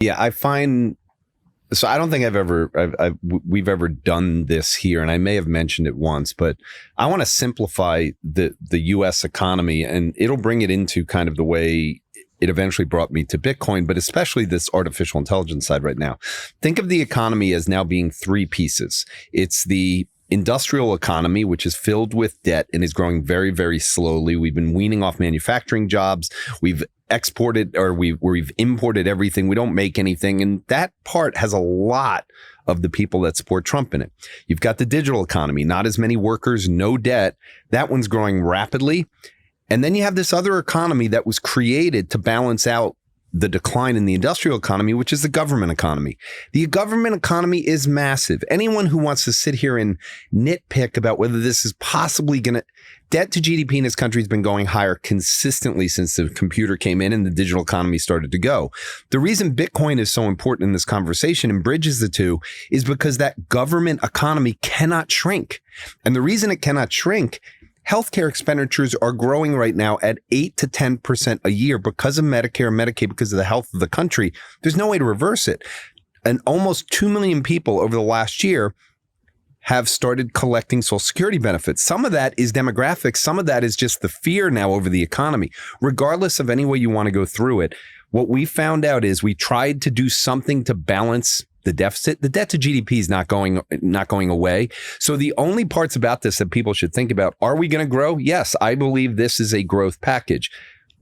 Yeah, I find so. I don't think we've ever done this here, and I may have mentioned it once, but I want to simplify the U.S. economy, and it'll bring it into kind of the way it eventually brought me to Bitcoin, but especially this artificial intelligence side right now. Think of the economy as now being three pieces. It's the industrial economy, which is filled with debt and is growing very, very slowly. We've been weaning off manufacturing jobs. We've exported or we've imported everything. We don't make anything. And that part has a lot of the people that support Trump in it. You've got the digital economy, not as many workers, no debt. That one's growing rapidly. And then you have this other economy that was created to balance out the decline in the industrial economy, which is the government economy. The government economy is massive. Anyone who wants to sit here and nitpick about whether this is possibly going to, debt to GDP in this country has been going higher consistently since the computer came in and the digital economy started to go. The reason Bitcoin is so important in this conversation and bridges the two is because that government economy cannot shrink. And the reason it cannot shrink, healthcare expenditures are growing right now at 8 to 10% a year because of Medicare and Medicaid, because of the health of the country. There's no way to reverse it. And almost 2 million people over the last year have started collecting Social Security benefits. Some of that is demographics. Some of that is just the fear now over the economy. Regardless of any way you want to go through it, what we found out is we tried to do something to balance the deficit. The debt to GDP is not going away. So the only parts about this that people should think about, are we going to grow? Yes, I believe this is a growth package.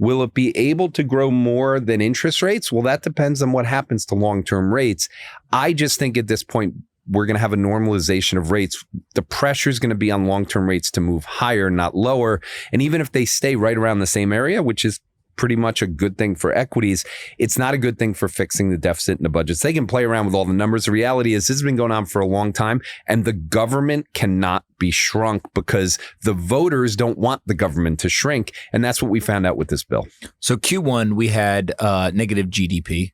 Will it be able to grow more than interest rates? Well, that depends on what happens to long-term rates. I just think at this point, we're going to have a normalization of rates. The pressure is going to be on long-term rates to move higher, not lower. And even if they stay right around the same area, which is pretty much a good thing for equities, it's not a good thing for fixing the deficit and the budgets. They can play around with all the numbers. The reality is this has been going on for a long time, and the government cannot be shrunk because the voters don't want the government to shrink. And that's what we found out with this bill. So Q1, we had negative GDP.